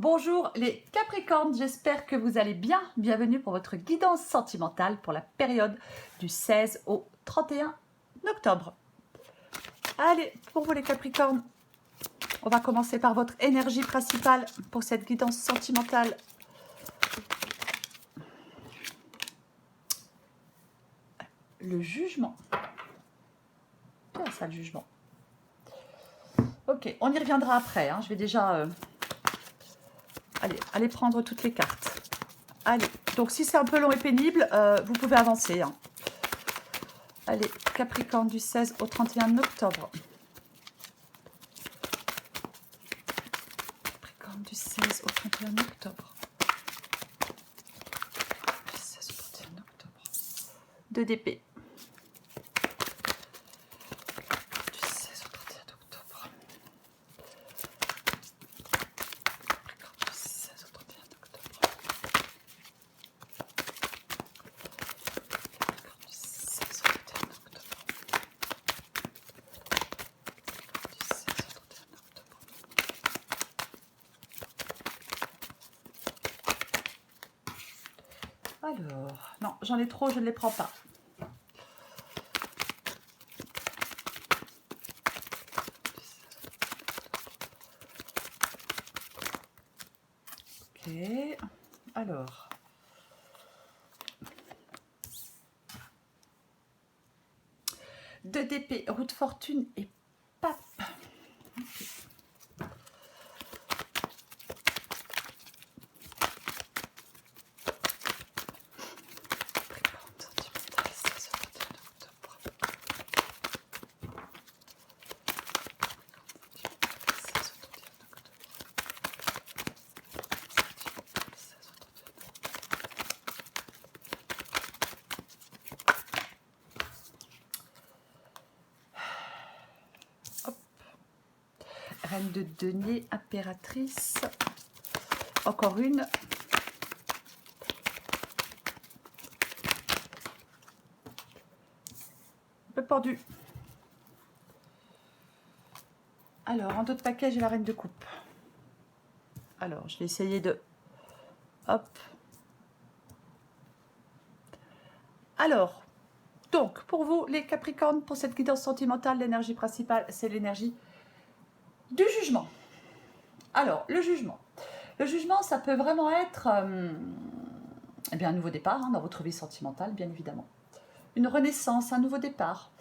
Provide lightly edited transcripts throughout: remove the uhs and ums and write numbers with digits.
Bonjour les Capricornes, j'espère que vous allez bien. Bienvenue pour votre guidance sentimentale pour la période du 16 au 31 octobre. Allez, pour vous les Capricornes, on va commencer par votre énergie principale pour cette guidance sentimentale. Le jugement. Bien ça, le jugement. Ok, on y reviendra après. Je vais déjà... Allez prendre toutes les cartes. Allez, donc si c'est un peu long et pénible, vous pouvez avancer. Allez, Capricorne du 16 au 31 octobre. Capricorne du 16 au 31 octobre. Du 16 au 31 octobre. 2 d'épée. Du 16 au 31 octobre. Capricorne du 16 au 31 octobre. Capricorne du 16 au 31 octobre. Du 16 au 31 octobre. Alors, non, j'en ai trop, je ne les prends pas. Ok, alors. Deux d'épée, roue de fortune et pape. Reine de denier, impératrice. Encore une. Le pendu. Alors, en dos de paquet, j'ai la reine de coupe. Alors, je vais essayer de... Hop. Alors, donc, pour vous, les Capricornes, pour cette guidance sentimentale, l'énergie principale, c'est l'énergie du jugement. Alors, le jugement. Le jugement, ça peut vraiment être eh bien, un nouveau départ dans votre vie sentimentale, bien évidemment. Une renaissance, un nouveau départ.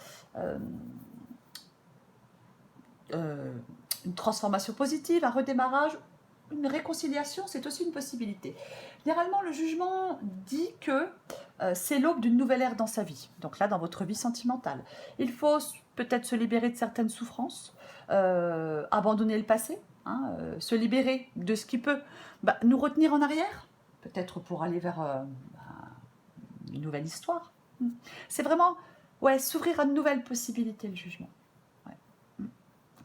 Une transformation positive, un redémarrage, une réconciliation, c'est aussi une possibilité. Généralement, le jugement dit que c'est l'aube d'une nouvelle ère dans sa vie. Donc là, dans votre vie sentimentale. Il faut peut-être se libérer de certaines souffrances, abandonner le passé, se libérer de ce qui peut nous retenir en arrière, peut-être pour aller vers une nouvelle histoire. C'est vraiment s'ouvrir à de nouvelles possibilités, le jugement.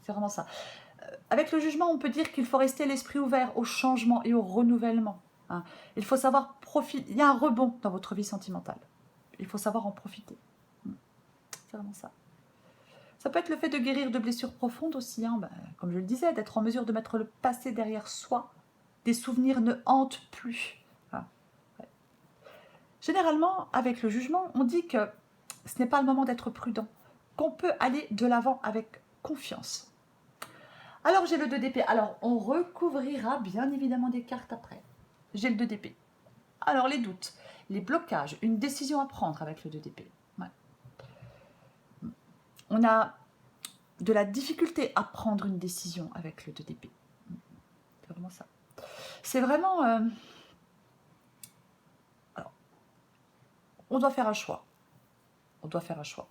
C'est vraiment ça. Avec le jugement, on peut dire qu'il faut rester l'esprit ouvert au changement et au renouvellement. Il faut savoir profiter. Il y a un rebond dans votre vie sentimentale. Il faut savoir en profiter. C'est vraiment ça. Ça peut être le fait de guérir de blessures profondes aussi, comme je le disais, d'être en mesure de mettre le passé derrière soi. Des souvenirs ne hantent plus. Généralement, avec le jugement, on dit que ce n'est pas le moment d'être prudent, qu'on peut aller de l'avant avec confiance. Alors, j'ai le 2 d'épée. Alors, on recouvrira bien évidemment des cartes après. J'ai le 2 d'épée. Alors, les doutes, les blocages, une décision à prendre avec le 2 d'épée. On a de la difficulté à prendre une décision avec le 2 d'épée. C'est vraiment ça. C'est vraiment... Alors, on doit faire un choix. On doit faire un choix.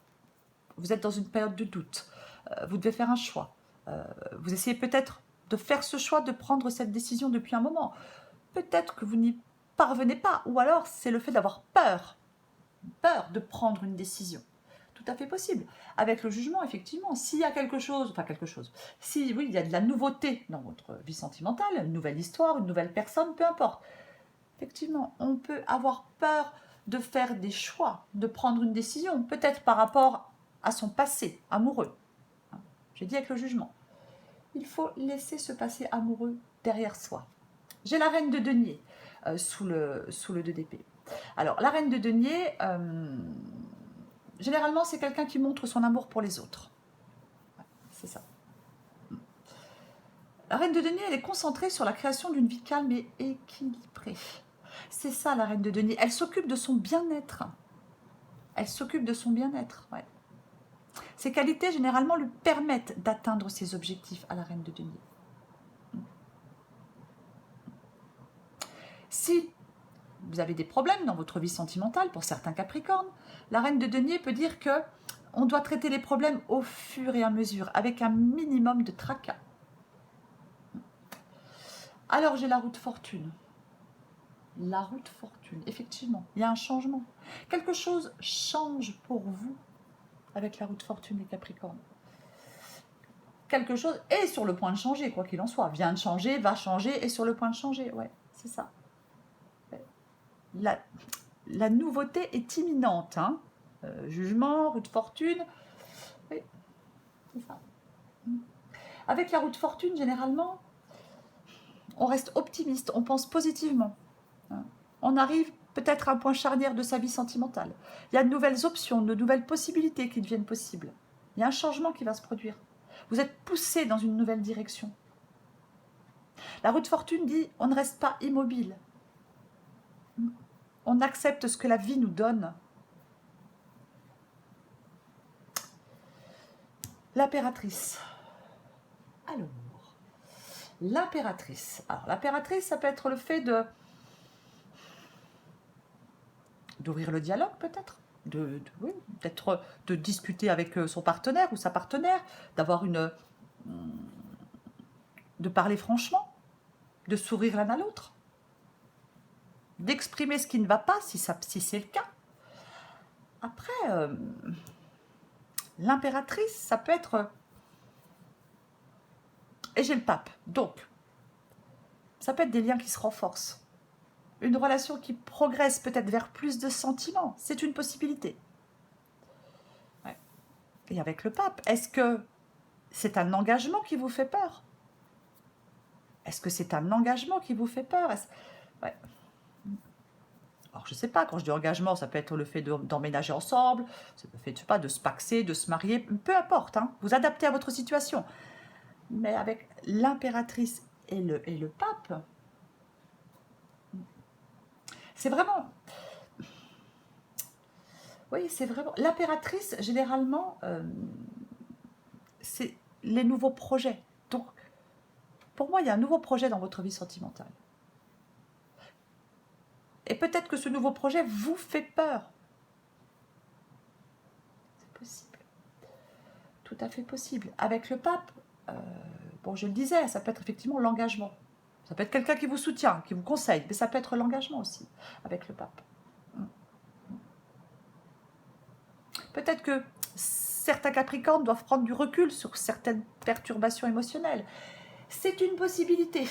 Vous êtes dans une période de doute. Vous devez faire un choix. Vous essayez peut-être de faire ce choix, de prendre cette décision depuis un moment. Peut-être que vous n'y parvenez pas, ou alors c'est le fait d'avoir peur de prendre une décision. Tout à fait possible. Avec le jugement, effectivement, s'il y a si oui, il y a de la nouveauté dans votre vie sentimentale, une nouvelle histoire, une nouvelle personne, peu importe. Effectivement, on peut avoir peur de faire des choix, de prendre une décision, peut-être par rapport à son passé amoureux. J'ai dit avec le jugement. Il faut laisser ce passé amoureux derrière soi. J'ai la reine de denier sous le 2 d'épée. Alors, la reine de denier, généralement, c'est quelqu'un qui montre son amour pour les autres. C'est ça. La reine de denier, elle est concentrée sur la création d'une vie calme et équilibrée. C'est ça, la reine de denier. Elle s'occupe de son bien-être. Elle s'occupe de son bien-être, ouais. Ces qualités, généralement, lui permettent d'atteindre ses objectifs à la reine de denier. Si vous avez des problèmes dans votre vie sentimentale, pour certains Capricornes, la reine de denier peut dire que on doit traiter les problèmes au fur et à mesure, avec un minimum de tracas. Alors j'ai la roue de fortune. La roue de fortune, effectivement, il y a un changement. Quelque chose change pour vous avec la roue de fortune des Capricornes. Quelque chose est sur le point de changer, quoi qu'il en soit. Vient de changer, va changer, est sur le point de changer. Ouais, c'est ça. La nouveauté est imminente. Hein. Jugement, roue de fortune. Oui, c'est ça. Avec la roue de fortune, généralement, on reste optimiste, on pense positivement. On arrive peut-être à un point charnière de sa vie sentimentale. Il y a de nouvelles options, de nouvelles possibilités qui deviennent possibles. Il y a un changement qui va se produire. Vous êtes poussé dans une nouvelle direction. La roue de fortune dit on ne reste pas immobile. On accepte ce que la vie nous donne. L'impératrice. Alors, l'impératrice. Alors, l'impératrice, ça peut être le fait d'ouvrir le dialogue, peut-être, oui, peut-être de discuter avec son partenaire ou sa partenaire, de parler franchement, de sourire l'un à l'autre, d'exprimer ce qui ne va pas, si c'est le cas. Après, l'impératrice, ça peut être... Et j'ai le pape, donc, ça peut être des liens qui se renforcent. Une relation qui progresse peut-être vers plus de sentiments, c'est une possibilité. Ouais. Et avec le pape, est-ce que c'est un engagement qui vous fait peur? Est-ce que c'est un engagement qui vous fait peur? Ouais. Alors, je ne sais pas, quand je dis engagement, ça peut être le fait d'emménager ensemble, ça peut être, je sais pas, de se paxer, de se marier, peu importe, hein, vous adaptez à votre situation. Mais avec l'impératrice et le pape, c'est vraiment... Oui, c'est vraiment... L'impératrice, généralement, c'est les nouveaux projets. Donc, pour moi, il y a un nouveau projet dans votre vie sentimentale. Et peut-être que ce nouveau projet vous fait peur. C'est possible. Tout à fait possible. Avec le pape, bon, je le disais, ça peut être effectivement l'engagement. Ça peut être quelqu'un qui vous soutient, qui vous conseille, mais ça peut être l'engagement aussi, avec le pape. Peut-être que certains Capricornes doivent prendre du recul sur certaines perturbations émotionnelles. C'est une possibilité.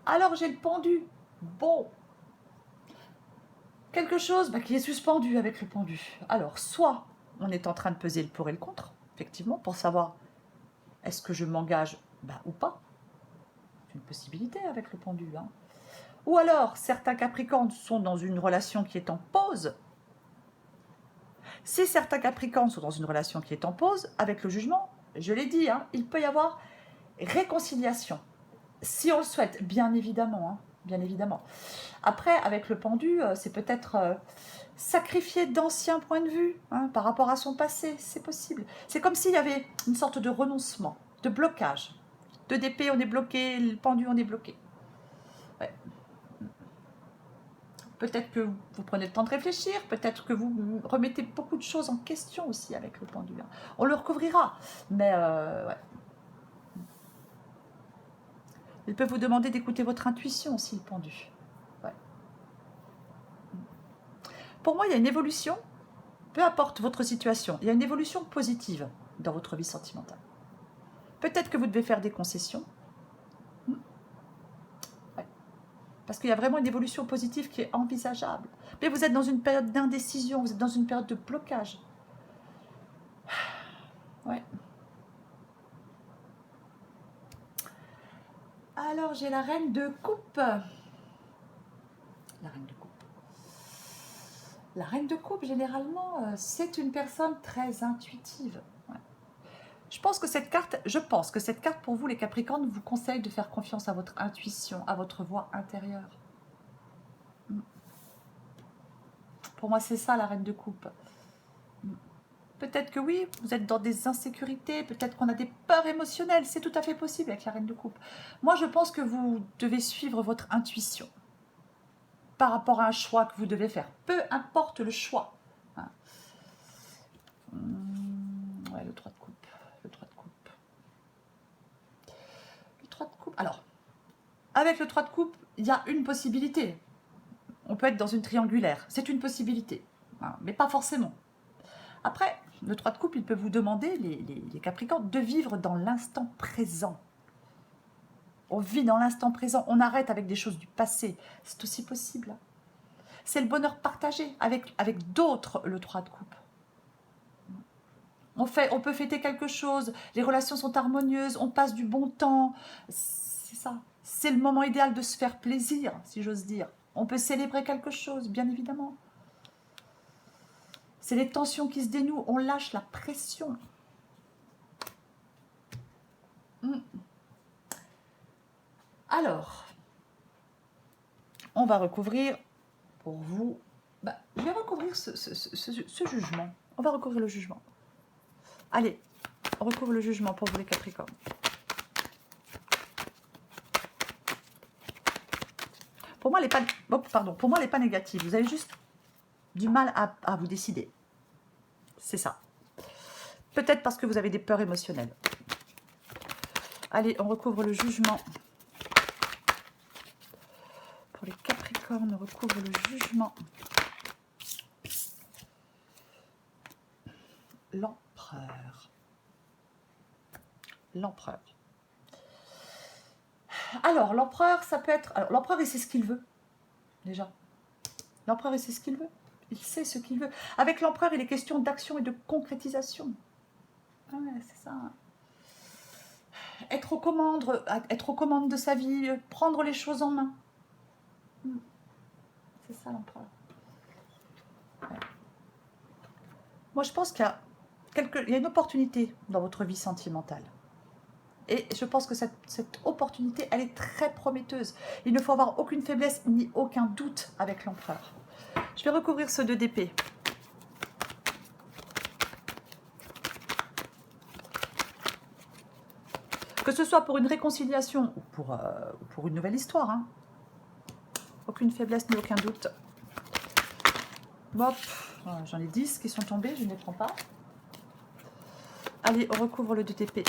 Alors j'ai le pendu. Bon. Quelque chose qui est suspendu avec le pendu. Alors, soit on est en train de peser le pour et le contre, effectivement, pour savoir est-ce que je m'engage ou pas. C'est une possibilité avec le pendu. Hein. Ou alors, certains Capricornes sont dans une relation qui est en pause. Si certains Capricornes sont dans une relation qui est en pause, avec le jugement, je l'ai dit, hein, il peut y avoir réconciliation. Si on le souhaite, bien évidemment. Hein, bien évidemment. Après, avec le pendu, c'est peut-être sacrifier d'anciens points de vue hein, par rapport à son passé. C'est possible. C'est comme s'il y avait une sorte de renoncement, de blocage. De d'épée, on est bloqué, le pendu, on est bloqué. Ouais. Peut-être que vous prenez le temps de réfléchir, peut-être que vous remettez beaucoup de choses en question aussi avec le pendu. Hein. On le recouvrira, mais ouais. Il peut vous demander d'écouter votre intuition aussi, le pendu. Ouais. Pour moi, il y a une évolution, peu importe votre situation, il y a une évolution positive dans votre vie sentimentale. Peut-être que vous devez faire des concessions. Ouais. Parce qu'il y a vraiment une évolution positive qui est envisageable. Mais vous êtes dans une période d'indécision, vous êtes dans une période de blocage. Ouais. Alors, j'ai la reine de coupe. La reine de coupe. La reine de coupe, généralement, c'est une personne très intuitive. Ouais. Je pense que cette carte pour vous, les Capricornes, vous conseille de faire confiance à votre intuition, à votre voix intérieure. Pour moi, c'est ça, la reine de coupe. Peut-être que oui, vous êtes dans des insécurités, peut-être qu'on a des peurs émotionnelles, c'est tout à fait possible avec la reine de coupe. Moi, je pense que vous devez suivre votre intuition par rapport à un choix que vous devez faire. Peu importe le choix. Hein. Ouais, le 3 de coupe. Le 3 de coupe. Le 3 de coupe. Alors, avec le 3 de coupe, il y a une possibilité. On peut être dans une triangulaire. C'est une possibilité. Hein, mais pas forcément. Après, le 3 de coupe, il peut vous demander, les Capricornes, de vivre dans l'instant présent. On vit dans l'instant présent. On arrête avec des choses du passé. C'est aussi possible. C'est le bonheur partagé avec d'autres, le 3 de coupe. On peut fêter quelque chose. Les relations sont harmonieuses. On passe du bon temps. C'est ça. C'est le moment idéal de se faire plaisir, si j'ose dire. On peut célébrer quelque chose, bien évidemment. C'est les tensions qui se dénouent. On lâche la pression. Alors, on va recouvrir pour vous. Je vais recouvrir ce jugement. On va recouvrir le jugement. Allez, on recouvre le jugement pour vous les Capricornes. Pour moi, elle n'est pas négative. Vous avez juste du mal à vous décider. C'est ça. Peut-être parce que vous avez des peurs émotionnelles. Allez, on recouvre le jugement. Pour les Capricornes, on recouvre le jugement. L'empereur. L'empereur. Alors, l'empereur, ça peut être... Alors, l'empereur, il sait ce qu'il veut, déjà. L'empereur, il sait ce qu'il veut. Il sait ce qu'il veut. Avec l'empereur, il est question d'action et de concrétisation. Ah ouais, c'est ça. Être aux commandes de sa vie, prendre les choses en main. C'est ça, l'empereur. Ouais. Moi, je pense qu'il y a une opportunité dans votre vie sentimentale. Et je pense que cette opportunité, elle est très prometteuse. Il ne faut avoir aucune faiblesse ni aucun doute avec l'empereur. Je vais recouvrir ce 2 d'épée. Que ce soit pour une réconciliation ou pour une nouvelle histoire. Hein. Aucune faiblesse ni aucun doute. Hop, j'en ai 10 qui sont tombés, je ne les prends pas. Allez, on recouvre le 2 d'épée.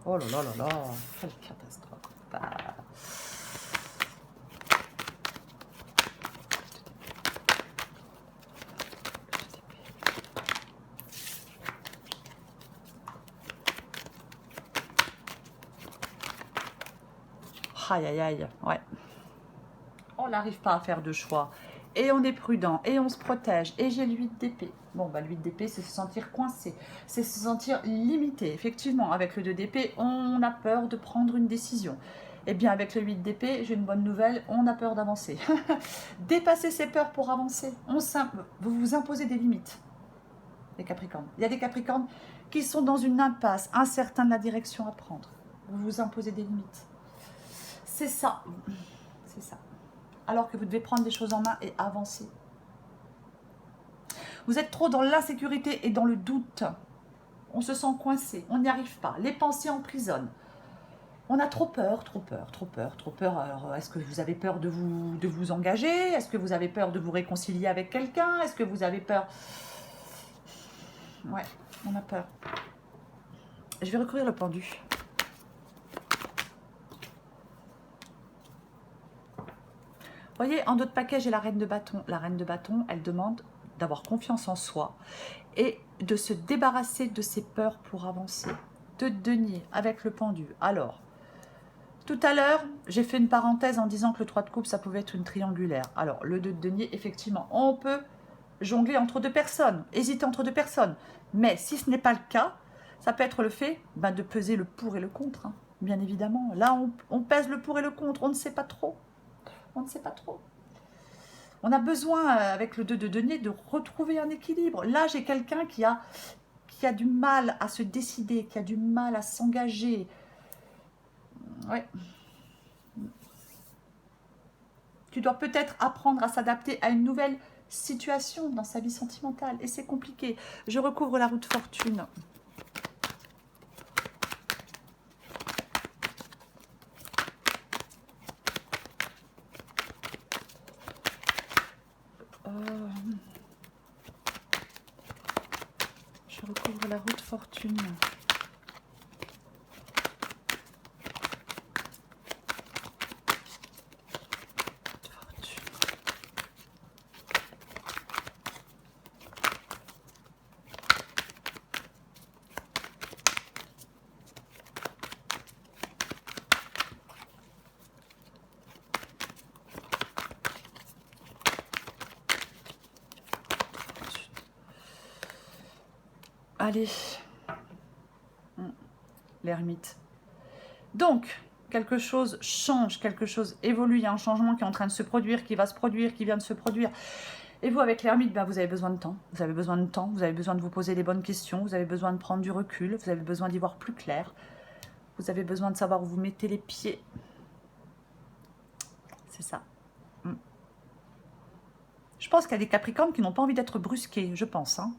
Oh là là là là, quelle catastrophe. Aïe aïe aïe, ouais. On n'arrive pas à faire de choix. Et on est prudent, et on se protège. Et j'ai le 8 d'épée. Bon, bah, le 8 d'épée, c'est se sentir coincé. C'est se sentir limité. Effectivement, avec le 2 d'épée, on a peur de prendre une décision. Eh bien, avec le 8 d'épée, j'ai une bonne nouvelle, on a peur d'avancer. Dépasser ses peurs pour avancer. Vous vous imposez des limites, les Capricornes. Il y a des Capricornes qui sont dans une impasse, incertains de la direction à prendre. Vous vous imposez des limites. C'est ça. C'est ça. Alors que vous devez prendre les choses en main et avancer. Vous êtes trop dans l'insécurité et dans le doute. On se sent coincé, on n'y arrive pas. Les pensées emprisonnent. On a trop peur, trop peur, trop peur, trop peur. Alors, est-ce que vous avez peur de vous engager? Est-ce que vous avez peur de vous réconcilier avec quelqu'un? Est-ce que vous avez peur? Ouais, on a peur. Je vais recouvrir le pendu. Vous voyez, en d'autres paquets, j'ai la reine de bâton. La reine de bâton, elle demande d'avoir confiance en soi et de se débarrasser de ses peurs pour avancer. De denier avec le pendu. Alors, tout à l'heure, j'ai fait une parenthèse en disant que le 3 de coupe, ça pouvait être une triangulaire. Alors, le 2 de denier, effectivement, on peut jongler entre deux personnes, hésiter entre deux personnes. Mais si ce n'est pas le cas, ça peut être le fait de peser le pour et le contre, hein, bien évidemment. Là, on pèse le pour et le contre, on ne sait pas trop. On ne sait pas trop. On a besoin, avec le 2 de denier, de retrouver un équilibre. Là, j'ai quelqu'un qui a du mal à se décider, qui a du mal à s'engager. Ouais. Tu dois peut-être apprendre à s'adapter à une nouvelle situation dans sa vie sentimentale. Et c'est compliqué. Je recouvre la roue de fortune. Je recouvre la roue de fortune. Allez, l'ermite. Donc, quelque chose change, quelque chose évolue, il y a un changement qui est en train de se produire, qui va se produire, qui vient de se produire. Et vous, avec l'ermite, vous avez besoin de temps. Vous avez besoin de temps, vous avez besoin de vous poser les bonnes questions, vous avez besoin de prendre du recul, vous avez besoin d'y voir plus clair. Vous avez besoin de savoir où vous mettez les pieds. C'est ça. Je pense qu'il y a des Capricornes qui n'ont pas envie d'être brusqués, je pense, hein.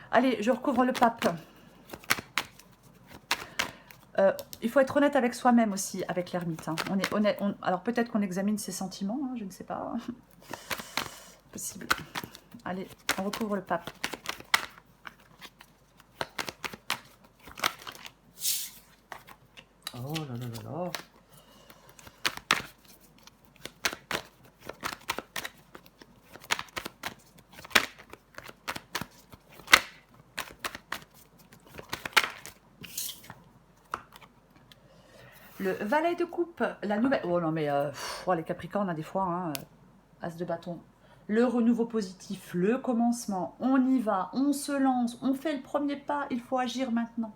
Allez, je recouvre le pape. Il faut être honnête avec soi-même aussi, avec l'ermite. Hein. On est honnête. Alors peut-être qu'on examine ses sentiments, hein, je ne sais pas. Possible. Allez, on recouvre le pape. Oh là là là là. Le valet de coupe, la nouvelle... Oh non mais, les Capricornes, des fois, hein, as de bâton. Le renouveau positif, le commencement, on y va, on se lance, on fait le premier pas, il faut agir maintenant.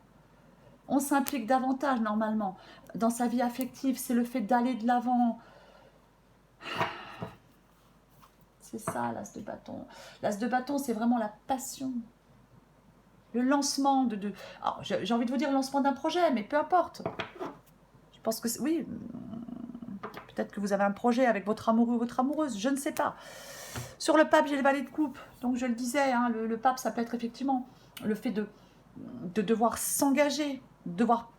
On s'implique davantage normalement dans sa vie affective, c'est le fait d'aller de l'avant. C'est ça, l'as de bâton. L'as de bâton, c'est vraiment la passion. Le lancement de... Alors, j'ai envie de vous dire le lancement d'un projet, mais peu importe. Je pense que oui, peut-être que vous avez un projet avec votre amoureux ou votre amoureuse, je ne sais pas. Sur le pape, j'ai le valet de coupe, donc je le disais, hein, le pape, ça peut être effectivement le fait de devoir s'engager, devoir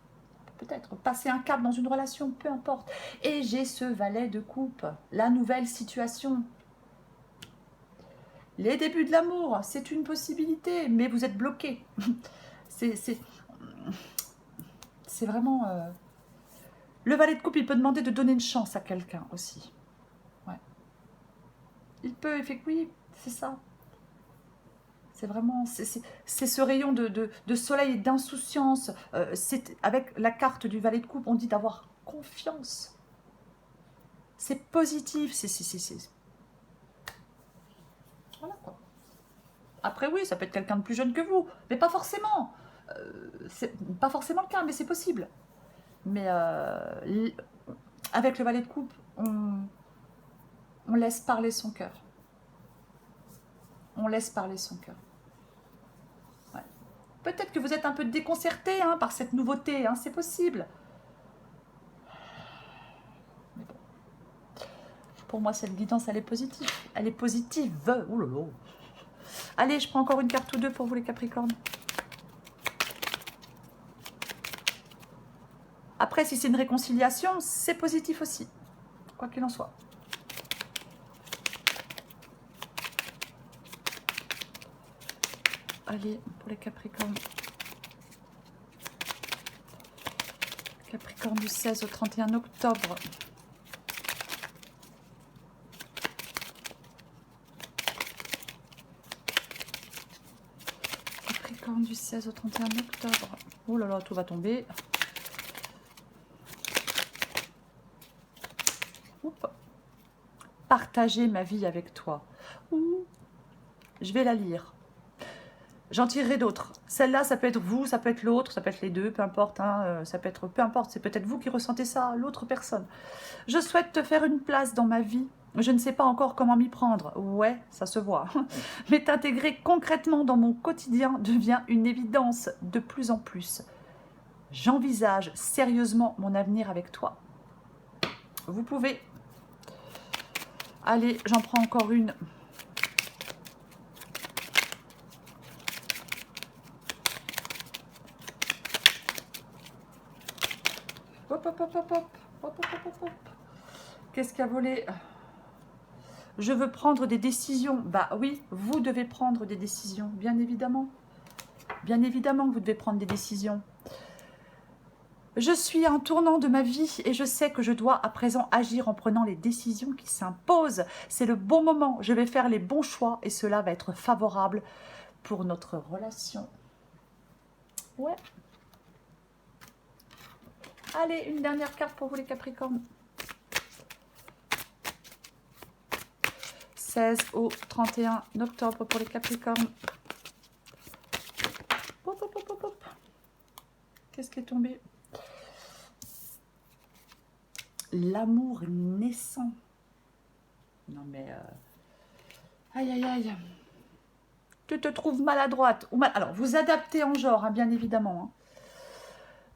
peut-être passer un cap dans une relation, peu importe. Et j'ai ce valet de coupe, la nouvelle situation. Les débuts de l'amour, c'est une possibilité, mais vous êtes bloqué. C'est vraiment... Le valet de coupe, il peut demander de donner une chance à quelqu'un aussi. Ouais. Il peut, effectivement, oui, c'est ça. C'est vraiment, c'est ce rayon de soleil et d'insouciance. Avec la carte du valet de coupe, on dit d'avoir confiance. C'est positif, Voilà quoi. Après oui, ça peut être quelqu'un de plus jeune que vous, mais pas forcément. C'est pas forcément le cas, mais c'est possible. Mais avec le valet de coupe, on laisse parler son cœur. On laisse parler son cœur. Ouais. Peut-être que vous êtes un peu déconcerté hein, par cette nouveauté, hein, c'est possible. Mais bon. Pour moi, cette guidance, elle est positive. Elle est positive. Ouh là là. Allez, je prends encore une carte ou deux pour vous les Capricornes. Après, si c'est une réconciliation, c'est positif aussi. Quoi qu'il en soit. Allez, pour les Capricornes. Capricorne du 16 au 31 octobre. Capricorne du 16 au 31 octobre. Oh là là, tout va tomber. Oups. Partager ma vie avec toi. Ouh, Je vais la lire. J'en tirerai d'autres. Celle-là, ça peut être vous, ça peut être l'autre, ça peut être les deux, peu importe. Hein, ça peut être, peu importe, c'est peut-être vous qui ressentez ça, l'autre personne. Je souhaite te faire une place dans ma vie. Je ne sais pas encore comment m'y prendre. Ouais, ça se voit. Mais t'intégrer concrètement dans mon quotidien devient une évidence de plus en plus. J'envisage sérieusement mon avenir avec toi. Vous pouvez. Allez, j'en prends encore une. Hop, hop, hop, hop, hop. Hop, hop, hop, hop. Qu'est-ce qui a volé? Je veux prendre des décisions. Bah oui, vous devez prendre des décisions, bien évidemment. Bien évidemment que vous devez prendre des décisions. Je suis à un tournant de ma vie et je sais que je dois à présent agir en prenant les décisions qui s'imposent. C'est le bon moment, je vais faire les bons choix et cela va être favorable pour notre relation. Ouais. Allez, une dernière carte pour vous les Capricornes. 16 au 31 octobre pour les Capricornes. Hop, hop, hop, hop, hop. Qu'est-ce qui est tombé? L'amour naissant. Non mais... Aïe, aïe, aïe. Tu te trouves maladroite. Ou alors, vous adaptez en genre, hein, bien évidemment. Hein.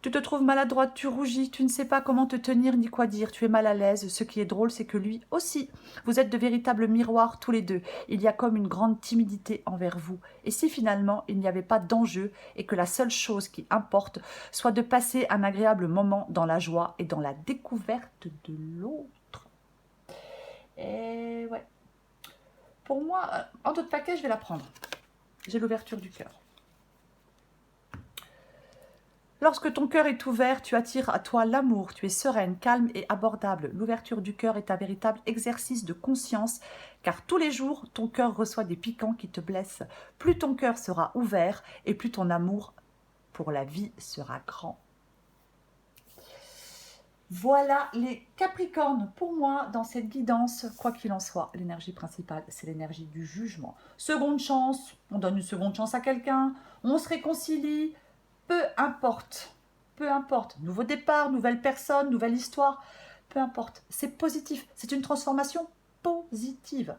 Tu te trouves maladroite, tu rougis, tu ne sais pas comment te tenir ni quoi dire, tu es mal à l'aise. Ce qui est drôle, c'est que lui aussi. Vous êtes de véritables miroirs tous les deux. Il y a comme une grande timidité envers vous. Et si finalement, il n'y avait pas d'enjeu et que la seule chose qui importe soit de passer un agréable moment dans la joie et dans la découverte de l'autre. Et ouais. Pour moi, en d'autres paquets, je vais la prendre. J'ai l'ouverture du cœur. Lorsque ton cœur est ouvert, tu attires à toi l'amour, tu es sereine, calme et abordable. L'ouverture du cœur est un véritable exercice de conscience, car tous les jours, ton cœur reçoit des piquants qui te blessent. Plus ton cœur sera ouvert et plus ton amour pour la vie sera grand. Voilà les Capricornes. Pour moi, dans cette guidance, quoi qu'il en soit, l'énergie principale, c'est l'énergie du jugement. Seconde chance, on donne une seconde chance à quelqu'un, on se réconcilie. Peu importe, nouveau départ, nouvelle personne, nouvelle histoire, peu importe, c'est positif, c'est une transformation positive.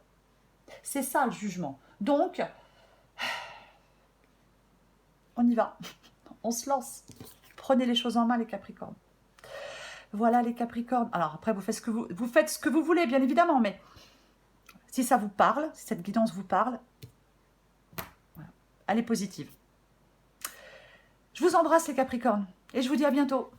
C'est ça le jugement. Donc, on y va, on se lance. Prenez les choses en main les Capricornes. Voilà les Capricornes. Alors après, vous faites ce que vous voulez, bien évidemment, mais si ça vous parle, si cette guidance vous parle, voilà, elle est positive. Je vous embrasse les Capricornes et je vous dis à bientôt.